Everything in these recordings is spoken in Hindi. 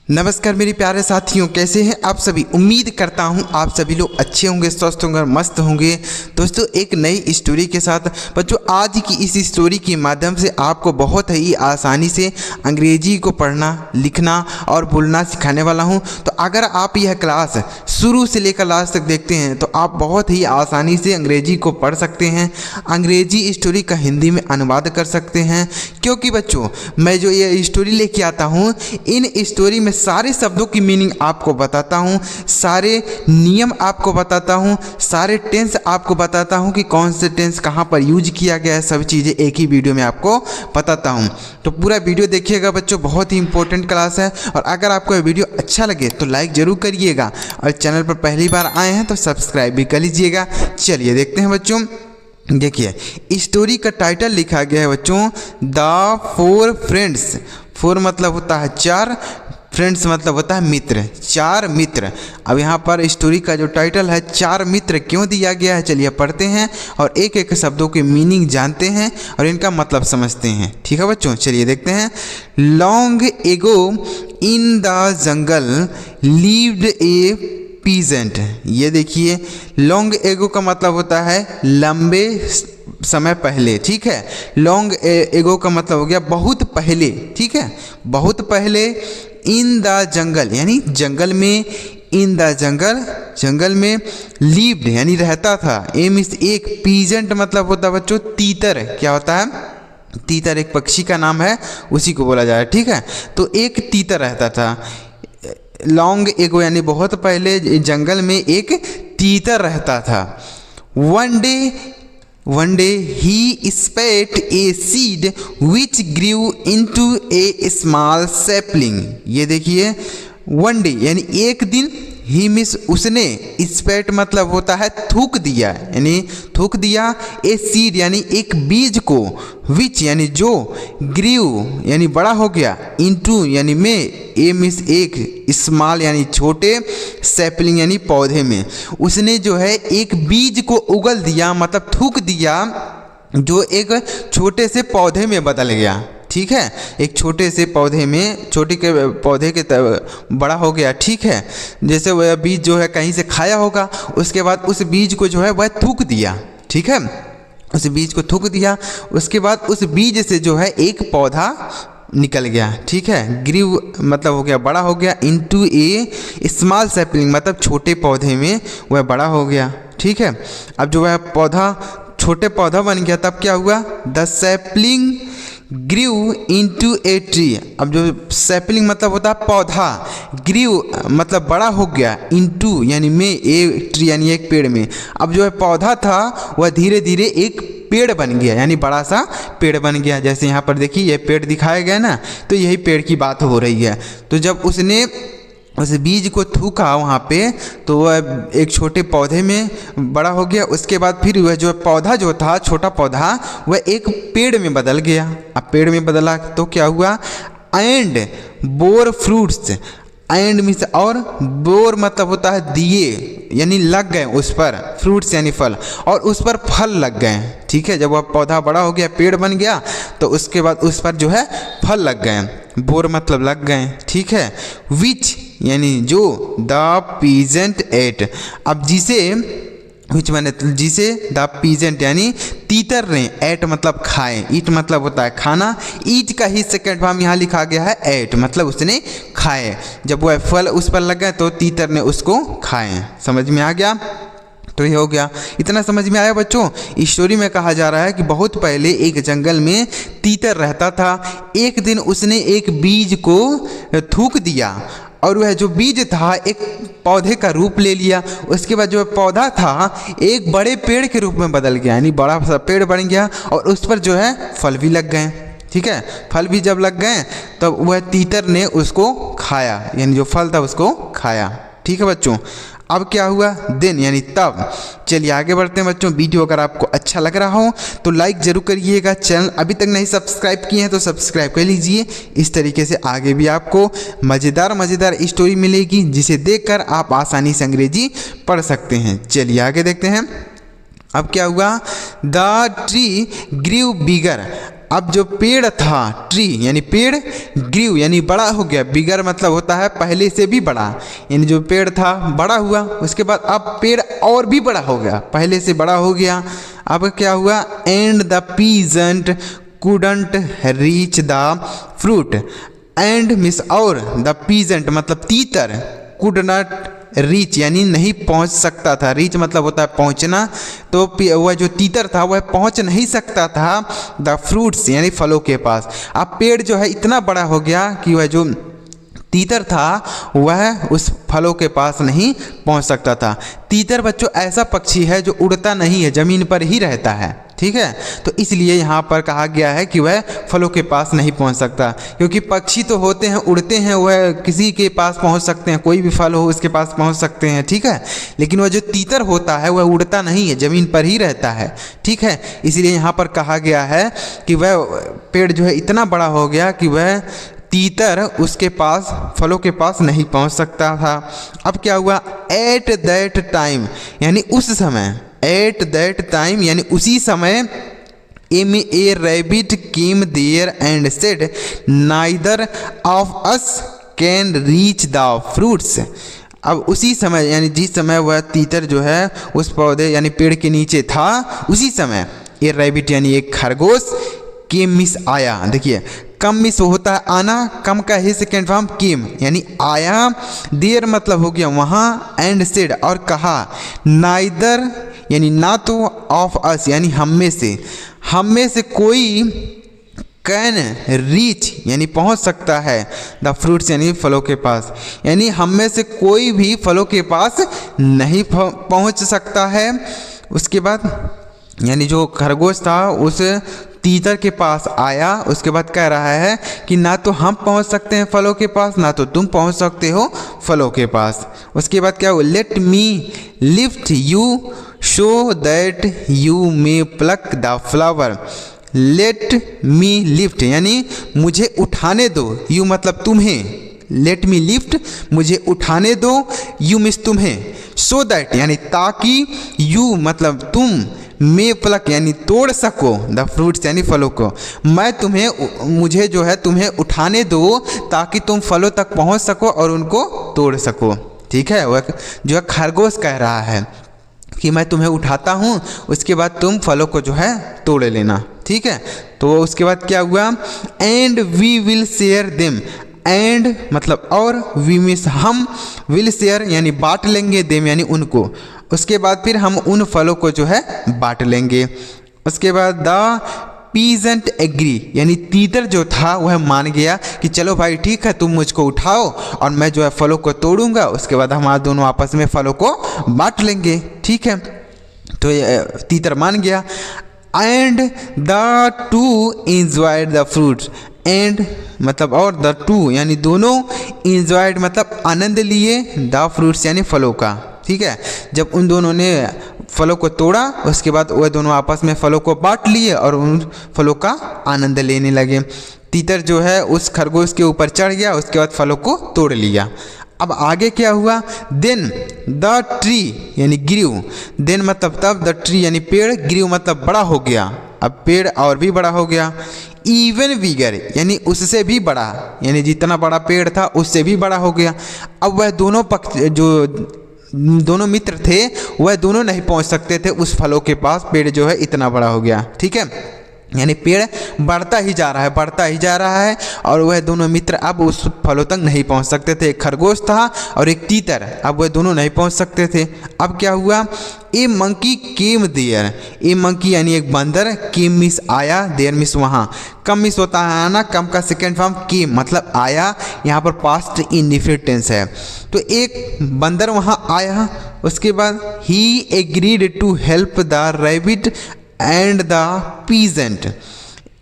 नमस्कार मेरे प्यारे साथियों, कैसे हैं आप सभी। उम्मीद करता हूं आप सभी लोग अच्छे होंगे, स्वस्थ होंगे और मस्त होंगे। दोस्तों एक नई स्टोरी के साथ बच्चों आज की इस स्टोरी के माध्यम से आपको बहुत ही आसानी से अंग्रेजी को पढ़ना, लिखना और बोलना सिखाने वाला हूं। तो अगर आप यह क्लास शुरू से लेकर लास्ट तक देखते हैं तो आप बहुत ही आसानी से अंग्रेजी को पढ़ सकते हैं, अंग्रेजी स्टोरी का हिंदी में अनुवाद कर सकते हैं। क्योंकि बच्चों मैं जो ये स्टोरी लेके आता हूँ, इन स्टोरी में सारे शब्दों की मीनिंग आपको बताता हूँ, सारे नियम आपको बताता हूँ, सारे टेंस आपको बताता हूँ कि कौन से टेंस कहाँ पर यूज किया गया है। सब चीज़ें एक ही वीडियो में आपको बताता हूँ। तो पूरा वीडियो देखिएगा बच्चों, बहुत ही इंपॉर्टेंट क्लास है। और अगर आपको ये वीडियो अच्छा लगे तो लाइक ज़रूर करिएगा और चैनल पर पहली बार आए हैं तो सब्सक्राइब भी कर लीजिएगा। चलिए देखते हैं बच्चों। देखिए स्टोरी का टाइटल लिखा गया है बच्चों, द फोर फ्रेंड्स। फोर मतलब होता है चार, फ्रेंड्स मतलब होता है मित्र, चार मित्र। अब यहाँ पर स्टोरी का जो टाइटल है चार मित्र क्यों दिया गया है, चलिए पढ़ते हैं और एक एक शब्दों के मीनिंग जानते हैं और इनका मतलब समझते हैं। ठीक है बच्चों, चलिए देखते हैं। Long ago in the jungle lived A peasant. ये देखिए लॉन्ग एगो का मतलब होता है लंबे समय पहले। ठीक है, लॉन्ग एगो का मतलब हो गया बहुत पहले। ठीक है, बहुत पहले। इन द जंगल यानी जंगल में, इन द जंगल जंगल में, लिव्ड यानी रहता था, ए मीन्स एक, पीजेंट मतलब होता है बच्चों तीतर। क्या होता है? तीतर एक पक्षी का नाम है, उसी को बोला जाए। ठीक है, तो एक तीतर रहता था। लॉन्ग एगो यानी बहुत पहले जंगल में एक तीतर रहता था। One day he spat a seed which grew into a small sapling। ये देखिए one day यानी एक दिन, ही मिस उसने, स्पैट मतलब होता है थूक दिया, यानी थूक दिया, ए सीड यानी एक बीज को, विच यानी जो, ग्रीव यानी बड़ा हो गया, इनटू यानी में, ए मिस एक, स्मॉल यानी छोटे, सैपलिंग यानी पौधे में। उसने जो है एक बीज को उगल दिया मतलब थूक दिया, जो एक छोटे से पौधे में बदल गया। ठीक है, एक छोटे से पौधे में, छोटे के पौधे के बड़ा हो गया। ठीक है, जैसे वह बीज जो है कहीं से खाया होगा, उसके बाद उस बीज को जो है वह थूक दिया। ठीक है, उस बीज को थूक दिया, उसके बाद उस बीज से जो है एक पौधा निकल गया। ठीक है, ग्रीव मतलब हो गया बड़ा हो गया, इनटू ए स्मॉल सैपलिंग मतलब छोटे पौधे में वह बड़ा हो गया। ठीक है, अब जो वह पौधा छोटे पौधा बन गया तब क्या हुआ? The sapling grew into a tree. अब जो सैपलिंग मतलब होता है पौधा, ग्रीव मतलब बड़ा हो गया, इनटू यानी में, ए ट्री यानी एक पेड़ में। अब जो है पौधा था वह धीरे धीरे एक पेड़ बन गया, यानी बड़ा सा पेड़ बन गया। जैसे यहाँ पर देखिए ये पेड़ दिखाया गया ना, तो यही पेड़ की बात हो रही है। तो जब उसने उस बीज को थूका वहाँ पे, तो वह एक छोटे पौधे में बड़ा हो गया। उसके बाद फिर वह जो पौधा जो था, छोटा पौधा, वह एक पेड़ में बदल गया। अब पेड़ में बदला तो क्या हुआ? And bore fruits. And means और, बोर मतलब होता है दिए, यानी लग गए उस पर, फ्रूट्स यानी फल, और उस पर फल लग गए। ठीक है, जब वह पौधा बड़ा हो गया, पेड़ बन गया, तो उसके बाद उस पर जो है फल लग गए। बोर मतलब लग गए। ठीक है, विच यानी जो, द पीजेंट एट। अब जिसे, विच माने जिसे, द पीजेंट यानी तीतर ने, एट मतलब खाए, ईट मतलब होता है खाना, ईट का ही सेकंड फॉर्म यहाँ लिखा गया है एट, मतलब उसने खाए। जब वह फल उस पर लग गए तो तीतर ने उसको खाए। समझ में आ गया? तो ये हो गया। इतना समझ में आया बच्चों? इस स्टोरी में कहा जा रहा है कि बहुत पहले एक जंगल में तीतर रहता था। एक दिन उसने एक बीज को थूक दिया और वह जो बीज था एक पौधे का रूप ले लिया। उसके बाद जो पौधा था एक बड़े पेड़ के रूप में बदल गया, यानी बड़ा सा पेड़ बन गया और उस पर जो है फल भी लग गए। ठीक है, फल भी जब लग गए तब वह तीतर ने उसको खाया, यानी जो फल था उसको खाया। ठीक है बच्चों, अब क्या हुआ? देन यानी तब। चलिए आगे बढ़ते हैं बच्चों। वीडियो अगर आपको अच्छा लग रहा हो तो लाइक ज़रूर करिएगा। चैनल अभी तक नहीं सब्सक्राइब किए हैं तो सब्सक्राइब कर लीजिए। इस तरीके से आगे भी आपको मज़ेदार स्टोरी मिलेगी, जिसे देखकर आप आसानी से अंग्रेजी पढ़ सकते हैं। चलिए आगे देखते हैं। अब क्या हुआ? द ट्री ग्रीव बिगर। अब जो पेड़ था ट्री यानी पेड़ ग्रीव यानी बड़ा हो गया, बिगर मतलब होता है पहले से भी बड़ा, यानी जो पेड़ था बड़ा हुआ, उसके बाद अब पेड़ और भी बड़ा हो गया, पहले से बड़ा हो गया। अब क्या हुआ, and the peasant couldn't reach the fruit, and miss और द पीजेंट मतलब तीतर, कुड नॉट रीच यानी नहीं पहुंच सकता था, रीच मतलब होता है पहुंचना, तो वह जो तीतर था वह पहुंच नहीं सकता था द फ्रूट्स यानी फलों के पास। अब पेड़ जो है इतना बड़ा हो गया कि वह जो तीतर था वह उस फलों के पास नहीं पहुंच सकता था। तीतर बच्चों ऐसा पक्षी है जो उड़ता नहीं है, ज़मीन पर ही रहता है, ठीक है, तो इसलिए यहाँ पर कहा गया है कि वह फलों के पास नहीं पहुँच सकता, क्योंकि पक्षी तो होते हैं उड़ते हैं, वह किसी के पास पहुँच सकते हैं, कोई भी फल हो उसके पास पहुँच सकते हैं, ठीक है, लेकिन वह जो तीतर होता है वह उड़ता नहीं है, ज़मीन पर ही रहता है, ठीक है, इसलिए यहाँ पर कहा गया है कि वह पेड़ जो है इतना बड़ा हो गया कि वह तीतर उसके पास फलों के पास नहीं पहुंच सकता था। अब क्या हुआ, एट दैट टाइम यानी उस समय, एट दैट टाइम यानी उसी समय, a rabbit came there and said neither of us can reach the fruits. अब उसी समय यानी जिस समय वह तीतर जो है उस पौधे यानी पेड़ के नीचे था, उसी समय ए रैबिट यानी एक खरगोश केम मिस आया। देखिए कम मिस होता है आना, कम का ही सेकेंड फॉर्म केम यानी आया, देयर मतलब हो गया वहाँ, एंड सेड और कहा, नाइदर यानी ना तो, ऑफ अस यानी हम में से कोई, कैन रीच यानी पहुँच सकता है द फ्रूट्स यानी फलों के पास, यानी हम में से कोई भी फलों के पास नहीं पहुँच सकता है। उसके बाद यानी जो खरगोश था उस तीतर के पास आया, उसके बाद कह रहा है कि ना तो हम पहुंच सकते हैं फलों के पास, ना तो तुम पहुंच सकते हो फलों के पास। उसके बाद क्या हो, let me lift you show that you may plug the flower, let me lift यानी मुझे उठाने दो, यू मतलब तुम्हें, लेट मी लिफ्ट मुझे उठाने दो, यू मिस तुम्हें, सो दैट यानी ताकि, यू मतलब तुम, मे प्लक यानी तोड़ सको द फ्रूट्स यानी फलों को, मैं तुम्हें, मुझे जो है तुम्हें उठाने दो ताकि तुम फलों तक पहुंच सको और उनको तोड़ सको, ठीक है, वह जो है खरगोश कह रहा है कि मैं तुम्हें उठाता हूँ, उसके बाद तुम फलों को जो है तोड़ लेना, ठीक है। तो उसके बाद क्या हुआ, and we will share them, and मतलब और, वी मिस हम, विल शेयर यानी बांट लेंगे, देम यानी उनको, उसके बाद फिर हम उन फलों को जो है बांट लेंगे। उसके बाद द पीजेंट एग्री यानी तीतर जो था वह मान गया कि चलो भाई ठीक है, तुम मुझको उठाओ और मैं जो है फलों को तोड़ूंगा, उसके बाद हमारे दोनों आपस में फलों को बांट लेंगे, ठीक है। तो तीतर मान गया। And the two enjoyed the fruits, and मतलब और, द टू यानी दोनों, एंजॉयड मतलब आनंद लिए, द फ्रूट्स यानी फलों का, ठीक है। जब उन दोनों ने फलों को तोड़ा उसके बाद वह दोनों आपस में फलों को बांट लिए और उन फलों का आनंद लेने लगे। तीतर जो है उस खरगोश के ऊपर चढ़ गया, उसके बाद फलों को तोड़ लिया। अब आगे क्या हुआ, देन द ट्री यानी ग्रीव, देन मतलब तब, द ट्री यानी पेड़, ग्रीव मतलब बड़ा हो गया, अब पेड़ और भी बड़ा हो गया। इवन बिगर यानी उससे भी बड़ा, यानी जितना बड़ा पेड़ था उससे भी बड़ा हो गया। अब वह दोनों पक्ष जो दोनों मित्र थे वह दोनों नहीं पहुंच सकते थे उस फलों के पास, पेड़ जो है इतना बड़ा हो गया, ठीक है, यानी पेड़ बढ़ता ही जा रहा है, बढ़ता ही जा रहा है, और वह दोनों मित्र अब उस फलों तक नहीं पहुंच सकते थे। एक खरगोश था और एक तीतर, अब वह दोनों नहीं पहुंच सकते थे। अब क्या हुआ, a monkey came there, a monkey यानी एक बंदर, केम मिस आया, देयर मिस वहाँ, कम मिस होता है आना, कम का सेकेंड फॉर्म केम मतलब आया, यहाँ पर पास्ट इंडेफिनिट टेंस है। तो एक बंदर वहाँ आया, उसके बाद ही agreed to help the rabbit and the peasant,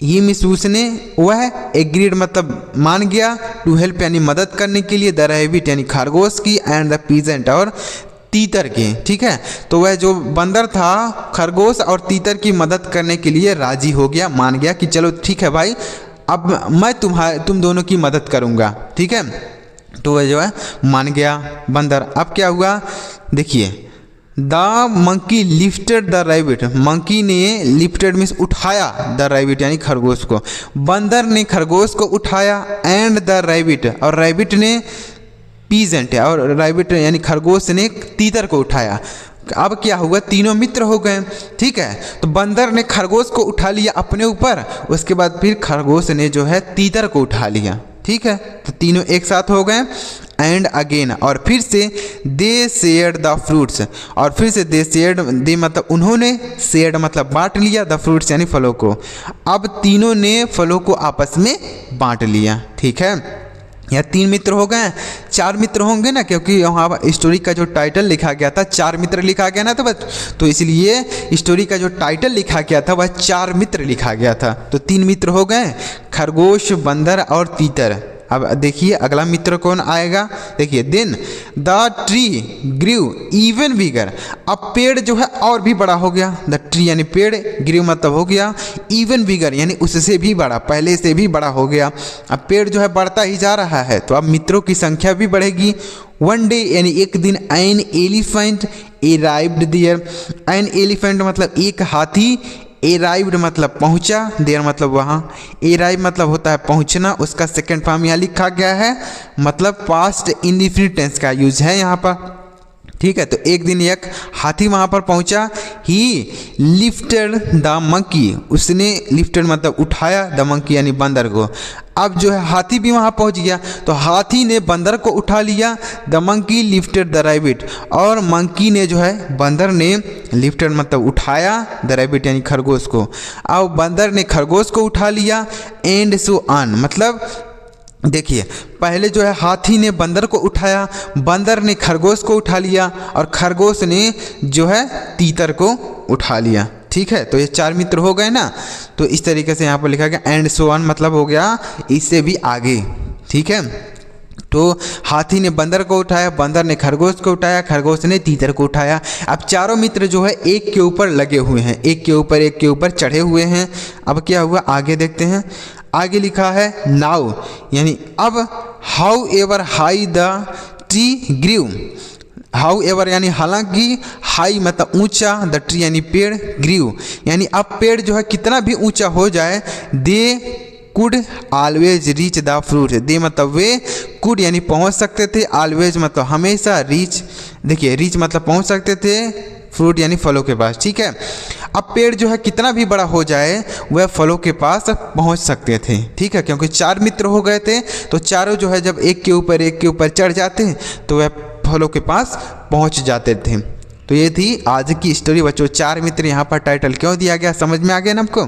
he means उसने, वह एग्रीड मतलब मान गया, टू हेल्प यानी मदद करने के लिए, द रैबिट यानी खरगोश की, एंड द पीजेंट और तीतर की, ठीक है। तो वह जो बंदर था खरगोश और तीतर की मदद करने के लिए राजी हो गया, मान गया कि चलो ठीक है भाई, अब मैं तुम दोनों की मदद करूँगा, ठीक है। तो वह जो है मान गया बंदर। अब क्या हुआ, देखिए the monkey lifted the rabbit, monkey ने लिफ्टेड मीन्स उठाया द रैबिट यानी खरगोश को, बंदर ने खरगोश को उठाया, एंड द रैबिट और रैबिट ने पीजेंट है और रैबिट यानी खरगोश ने तीतर को उठाया। अब क्या हुआ, तीनों मित्र हो गए, ठीक है। तो बंदर ने खरगोश को उठा लिया अपने ऊपर, उसके बाद फिर खरगोश ने जो है तीतर को उठा लिया, ठीक है। तो तीनों एक साथ हो गए, एंड अगेन और फिर से दे शेयर्ड द फ्रूट्स, और फिर से दे शेयर्ड, दे मतलब उन्होंने, शेयर्ड मतलब बांट लिया, द फ्रूट्स यानी फलों को। अब तीनों ने फलों को आपस में बांट लिया, ठीक है। या 3 मित्र हो गए, 4 मित्र होंगे ना, क्योंकि वहाँ स्टोरी का जो टाइटल लिखा गया था 4 मित्र लिखा गया ना, तो इसलिए स्टोरी का जो टाइटल लिखा गया था वह 4 मित्र लिखा गया था। तो 3 मित्र हो गए, खरगोश, बंदर और तीतर। अब देखिए अगला मित्र कौन आएगा, देखिए then the tree grew even bigger, अब पेड़ जो है और भी बड़ा हो गया, द ट्री यानी पेड़, ग्रीव मतलब हो गया, इवन बिगर यानी उससे भी बड़ा, पहले से भी बड़ा हो गया। अब पेड़ जो है बढ़ता ही जा रहा है, तो अब मित्रों की संख्या भी बढ़ेगी। वन डे यानी एक दिन, an elephant arrived there, an elephant मतलब एक हाथी, अराइव्ड मतलब पहुंचा, देर मतलब वहाँ, अराइव मतलब होता है पहुंचना, उसका सेकंड फॉर्म यहाँ लिखा गया है, मतलब पास्ट इंडेफिनिट टेंस का यूज है यहाँ पर, ठीक है। तो एक दिन एक हाथी वहाँ पर पहुँचा, ही लिफ्टेड द मंकी, उसने लिफ्टेड मतलब उठाया, द मंकी यानी बंदर को। अब जो है हाथी भी वहाँ पहुँच गया, तो हाथी ने बंदर को उठा लिया, the monkey lifted the rabbit, और मंकी ने जो है बंदर ने लिफ्टेड मतलब उठाया, द रैबिट यानी खरगोश को। अब बंदर ने खरगोश को उठा लिया, एंड सो ऑन मतलब देखिए पहले जो है हाथी ने बंदर को उठाया, बंदर ने खरगोश को उठा लिया, और खरगोश ने जो है तीतर को उठा लिया, ठीक है। तो ये 4 मित्र हो गए ना, तो इस तरीके से यहाँ पर लिखा गया एंड सो ऑन मतलब हो गया इससे भी आगे, ठीक है। तो हाथी ने बंदर को उठाया, बंदर ने खरगोश को उठाया, खरगोश ने तीतर को उठाया। अब चारों मित्र जो है एक के ऊपर लगे हुए हैं, एक के ऊपर चढ़े हुए हैं। अब क्या हुआ आगे देखते हैं, आगे लिखा है नाउ यानी अब, however high the tree grew, however यानी हालांकि, हाई मतलब ऊंचा, द ट्री यानी पेड़, ग्रीव यानी अब पेड़ जो है कितना भी ऊंचा हो जाए, they could always reach the fruit, they मतलब वे, कुड यानी पहुंच सकते थे, ऑलवेज मतलब हमेशा, रीच देखिए रीच मतलब पहुंच सकते थे, फ्रूट यानी फलों के पास, ठीक है। अब पेड़ जो है कितना भी बड़ा हो जाए वह फलों के पास पहुंच सकते थे, ठीक है, क्योंकि 4 मित्र हो गए थे, तो चारों जो है जब एक के ऊपर चढ़ जाते तो वह फलों के पास पहुंच जाते थे। तो ये थी आज की स्टोरी बच्चों, 4 मित्र यहाँ पर टाइटल क्यों दिया गया समझ में आ गया ना आपको।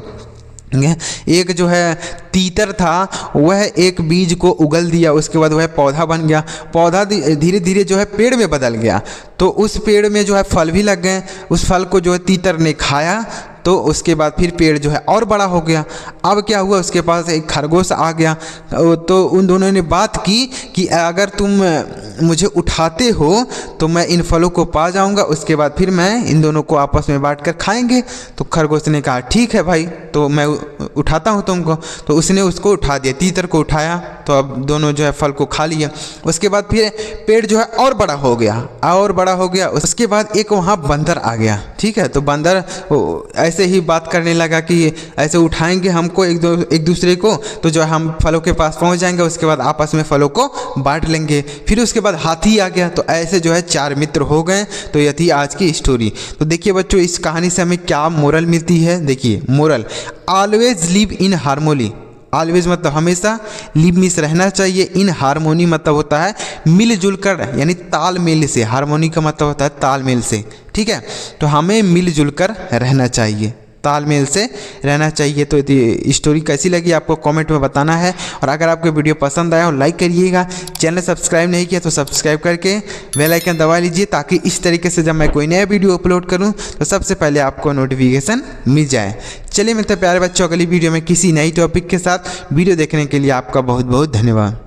एक जो है तीतर था वह एक बीज को उगल दिया, उसके बाद वह पौधा बन गया, पौधा धीरे धीरे जो है पेड़ में बदल गया, तो उस पेड़ में जो है फल भी लग गए, उस फल को जो है तीतर ने खाया, तो उसके बाद फिर पेड़ जो है और बड़ा हो गया। अब क्या हुआ, उसके पास एक खरगोश आ गया, तो उन दोनों ने बात की कि अगर तुम मुझे उठाते हो तो मैं इन फलों को पा जाऊंगा, उसके बाद फिर मैं इन दोनों को आपस में बांट कर खाएंगे। तो खरगोश ने कहा ठीक है भाई, तो मैं उठाता हूँ तुमको। तो उसने उसको उठा दिया, तीतर को उठाया, तो अब दोनों जो है फल को खा लिया। उसके बाद फिर पेड़ जो है और बड़ा हो गया, उसके बाद एक वहाँ बंदर आ गया, ठीक है। तो बंदर ऐसे ही बात करने लगा कि ऐसे उठाएंगे हमको एक दूसरे को, तो जो है हम फलों के पास पहुंच जाएंगे, उसके बाद आपस में फलों को बांट लेंगे। फिर उसके बाद हाथी आ गया, तो ऐसे जो है 4 मित्र हो गए। तो यह थी आज की स्टोरी। तो देखिए बच्चों, इस कहानी से हमें क्या मोरल मिलती है। देखिए moral, always live in harmony, always मतलब हमेशा, लिव मीन्स रहना चाहिए, इन हार्मोनी मतलब होता है मिलजुल कर यानी तालमेल से, हार्मोनी का मतलब होता है तालमेल से, ठीक है। तो हमें मिलजुल कर रहना चाहिए, तालमेल से रहना चाहिए। तो स्टोरी कैसी लगी आपको कमेंट में बताना है, और अगर आपको वीडियो पसंद आया हो लाइक करिएगा, चैनल सब्सक्राइब नहीं किया तो सब्सक्राइब करके बेल आइकन दबा लीजिए, ताकि इस तरीके से जब मैं कोई नया वीडियो अपलोड करूं तो सबसे पहले आपको नोटिफिकेशन मिल जाए। चलिए मिलते हैं प्यारे बच्चों अगली वीडियो में किसी नई टॉपिक के साथ। वीडियो देखने के लिए आपका बहुत बहुत धन्यवाद।